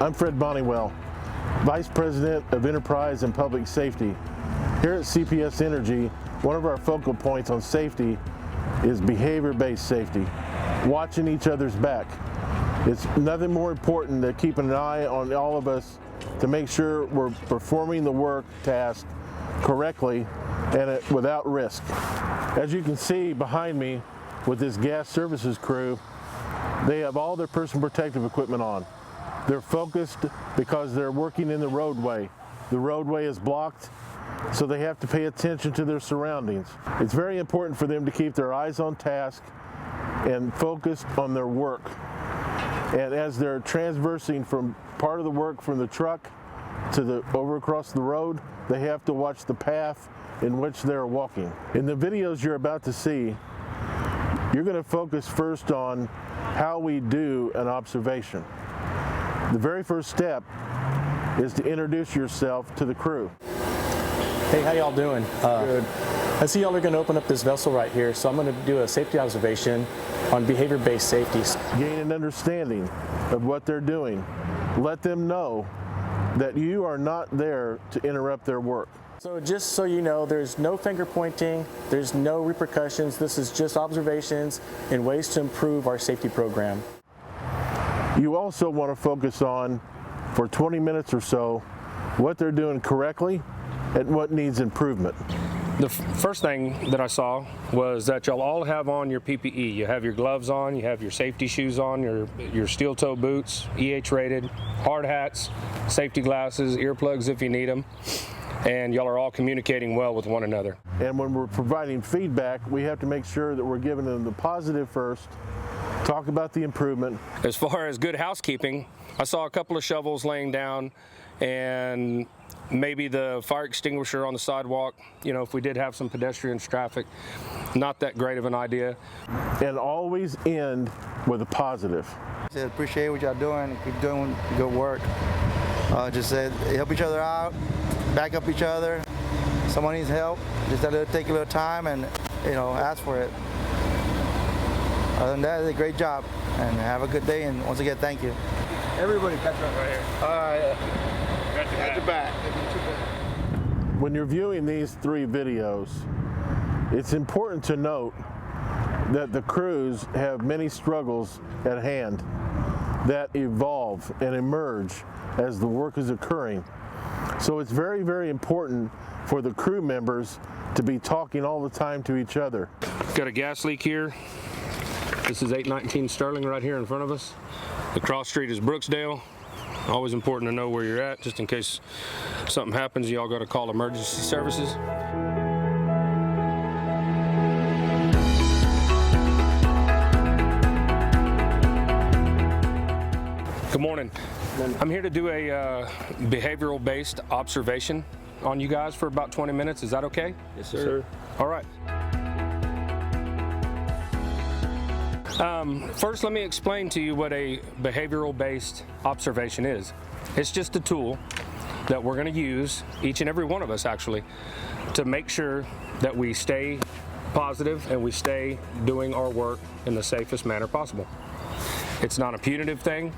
I'm Fred Bonewell, Vice President of Enterprise and Public Safety. Here at CPS Energy, one of our focal points on safety is behavior-based safety, watching each other's back. It's nothing more important than keeping an eye on all of us to make sure we're performing the work task correctly and without risk. As you can see behind me with this gas services crew, they have all their personal protective equipment on. They're focused because they're working in the roadway. The roadway is blocked, so they have to pay attention to their surroundings. It's very important for them to keep their eyes on task and focused on their work. And as they're transversing from part of the work from the truck to over across the road, they have to watch the path in which they're walking. In the videos you're about to see, you're going to focus first on how we do an observation. The very first step is to introduce yourself to the crew. Hey, how y'all doing? Good. I see y'all are going to open up this vessel right here, so I'm going to do a safety observation on behavior-based safety. Gain an understanding of what they're doing. Let them know that you are not there to interrupt their work. So just so you know, there's no finger pointing, there's no repercussions. This is just observations and ways to improve our safety program. You also want to focus on, for 20 minutes or so, what they're doing correctly and what needs improvement. The first thing that I saw was that y'all all have on your PPE. You have your gloves on, you have your safety shoes on, your steel toe boots, EH rated, hard hats, safety glasses, earplugs if you need them, and y'all are all communicating well with one another. And when we're providing feedback, we have to make sure that we're giving them the positive first, talk about the improvement. As far as good housekeeping, I saw a couple of shovels laying down and maybe the fire extinguisher on the sidewalk. You know, if we did have some pedestrian traffic, not that great of an idea. And always end with a positive. I appreciate what y'all doing. Keep doing good work. Just help each other out, back up each other. Someone needs help, just have to take a little time and, you know, ask for it. Other than that, it's a great job, and have a good day, and once again, thank you. Everybody catch up right here. All right. Got your back. When you're viewing these 3 videos, it's important to note that the crews have many struggles at hand that evolve and emerge as the work is occurring. So it's very, very important for the crew members to be talking all the time to each other. Got a gas leak here. This is 819 Sterling right here in front of us. The cross street is Brooksdale. Always important to know where you're at, just in case something happens, y'all got to call emergency services. Good morning. I'm here to do a behavioral-based observation on you guys for about 20 minutes. Is that okay? Yes, sir. All right. First, let me explain to you what a behavioral-based observation is. It's just a tool that we're going to use, each and every one of us actually, to make sure that we stay positive and we stay doing our work in the safest manner possible. It's not a punitive thing,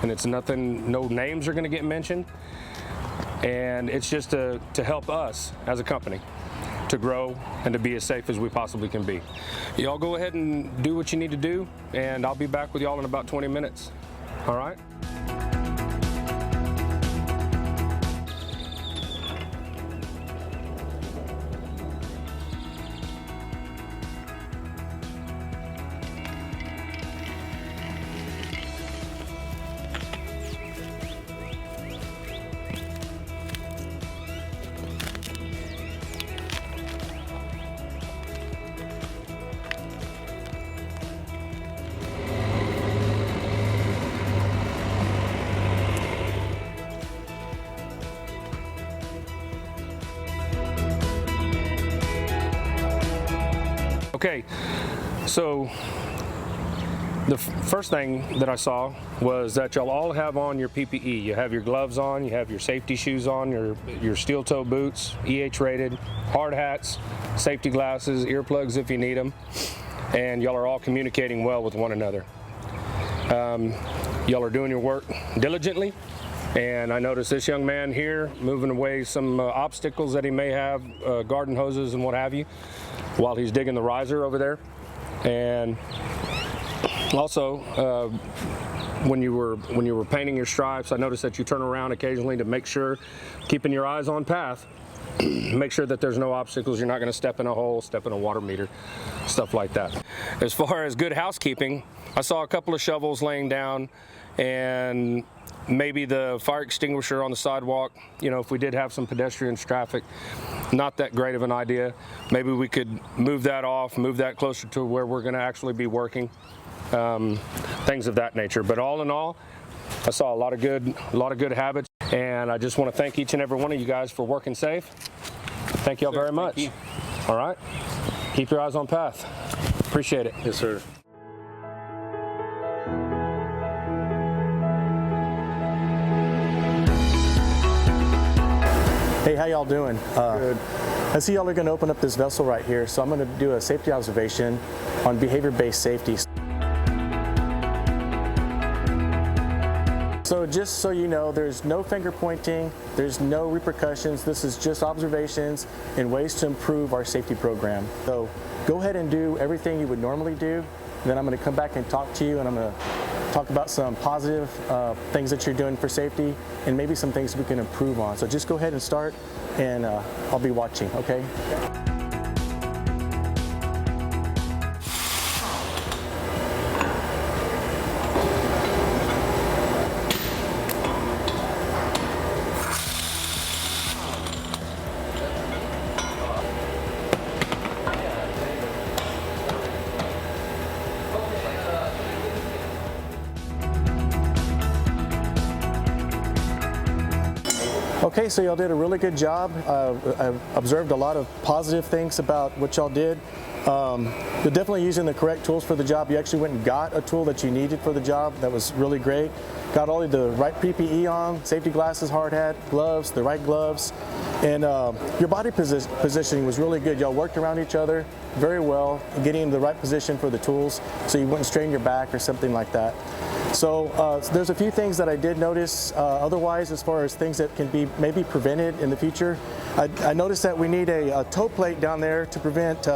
and it's nothing, no names are going to get mentioned, and it's just to help us as a company to grow and to be as safe as we possibly can be. Y'all go ahead and do what you need to do, and I'll be back with y'all in about 20 minutes. All right? Okay, so the first thing that I saw was that y'all all have on your PPE. You have your gloves on, you have your safety shoes on, your steel toe boots, EH rated, hard hats, safety glasses, earplugs if you need them, and y'all are all communicating well with one another. Y'all are doing your work diligently And I noticed this young man here moving away some obstacles that he may have, garden hoses and what have you, while he's digging the riser over there. And also, when you were painting your stripes, I noticed that you turn around occasionally to make sure, keeping your eyes on path, make sure that there's no obstacles. You're not going to step in a hole, step in a water meter, stuff like that. As far as good housekeeping, I saw a couple of shovels laying down, and maybe the fire extinguisher on the sidewalk. You know, if we did have some pedestrian traffic, not that great of an idea. Maybe we could move that off, move that closer to where we're going to actually be working. Things of that nature. But all in all, I saw a lot of good habits, and I just want to thank each and every one of you guys for working safe. Thank y'all very much. All right, keep your eyes on path. Appreciate it. Yes, sir. Hey, how y'all doing? Good. I see y'all are going to open up this vessel right here, so I'm going to do a safety observation on behavior-based safety. So just so you know, there's no finger pointing, there's no repercussions. This is just observations and ways to improve our safety program. So go ahead and do everything you would normally do. Then I'm going to come back and talk to you, and I'm going to talk about some positive things that you're doing for safety and maybe some things we can improve on. So just go ahead and start, and I'll be watching, okay? Okay, so y'all did a really good job. I've observed a lot of positive things about what y'all did. You're definitely using the correct tools for the job. You actually went and got a tool that you needed for the job. That was really great. Got all of the right PPE on, safety glasses, hard hat, gloves, the right gloves. And your body positioning was really good. Y'all worked around each other very well, getting in the right position for the tools so you wouldn't strain your back or something like that. So there's a few things that I did notice otherwise, as far as things that can be maybe prevented in the future. I noticed that we need a toe plate down there to prevent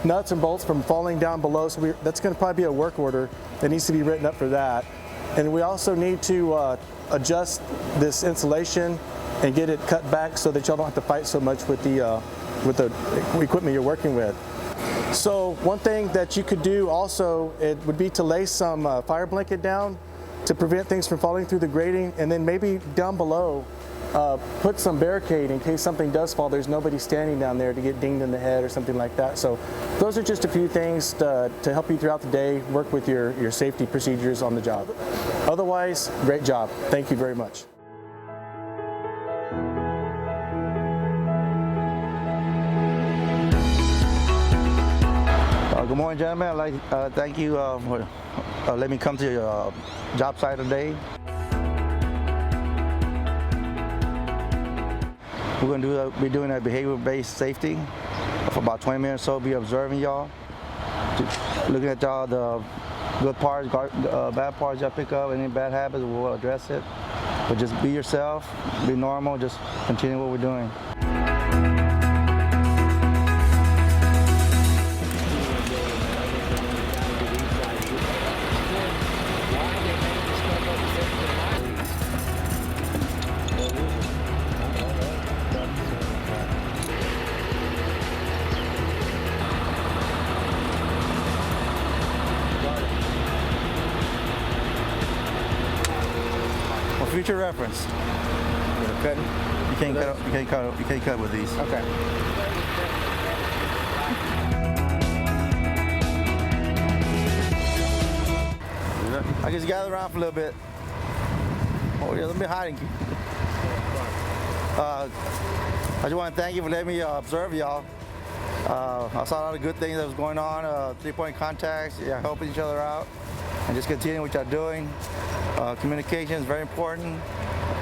nuts and bolts from falling down below. So that's going to probably be a work order that needs to be written up for that. And we also need to adjust this insulation and get it cut back so that y'all don't have to fight so much with the equipment you're working with. So one thing that you could do also, it would be to lay some fire blanket down to prevent things from falling through the grating, and then maybe down below put some barricade in case something does fall. There's nobody standing down there to get dinged in the head or something like that. So those are just a few things to help you throughout the day, work with your safety procedures on the job. Otherwise, great job. Thank you very much. Good morning, gentlemen. I'd like to thank you for letting me come to your job site today. We're going to be doing a behavior-based safety for about 20 minutes or so. Be observing y'all, looking at y'all, the good parts, bad parts y'all pick up, any bad habits, we'll address it. But just be yourself, be normal, just continue what we're doing. For future reference. Good. You can't cut with these. Okay. I just gather around for a little bit. Oh yeah, let me hiding. I just want to thank you for letting me observe y'all. I saw a lot of good things that was going on. 3-point contacts, yeah, helping each other out, and just continue what y'all doing. Communication is very important,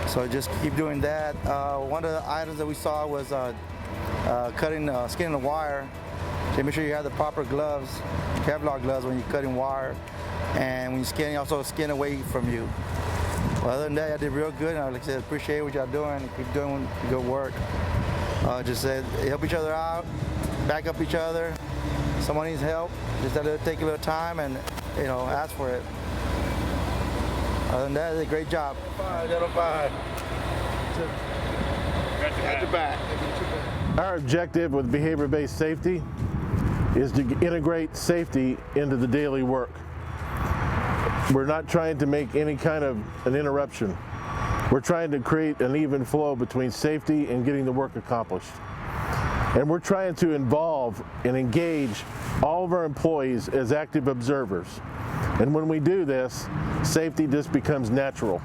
so just keep doing that. One of the items that we saw was skinning the wire. So make sure you have the proper gloves, Kevlar gloves when you're cutting wire, and when you're skinning, also skin away from you. Well, other than that, y'all did real good. And like I said, appreciate what y'all doing. Keep doing good work. Just said help each other out, back up each other. Someone needs help, just have to take a little time and ask for it. Other than that, it's a great job. Got your back. Our objective with behavior-based safety is to integrate safety into the daily work. We're not trying to make any kind of an interruption. We're trying to create an even flow between safety and getting the work accomplished. And we're trying to involve and engage all of our employees as active observers. And when we do this, safety just becomes natural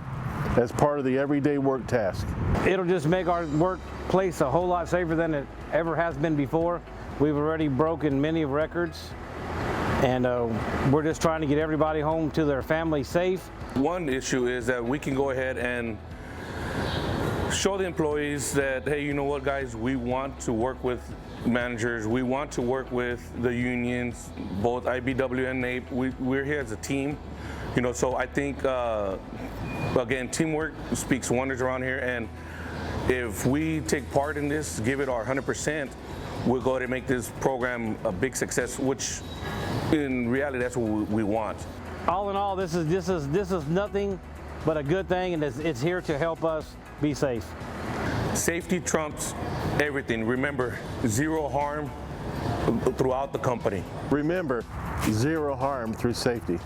as part of the everyday work task. It'll just make our workplace a whole lot safer than it ever has been before. We've already broken many records, and we're just trying to get everybody home to their family safe. One issue is that we can go ahead and show the employees that, hey, you know what, guys, we want to work with managers, we want to work with the unions, both IBW and NAPE. We're here as a team, so I think, again, teamwork speaks wonders around here, and if we take part in this, give it our 100%, we'll go ahead and make this program a big success, which in reality, that's what we want. All in all, this is nothing but a good thing, and it's here to help us be safe. Safety trumps everything. Remember, zero harm throughout the company. Remember, zero harm through safety.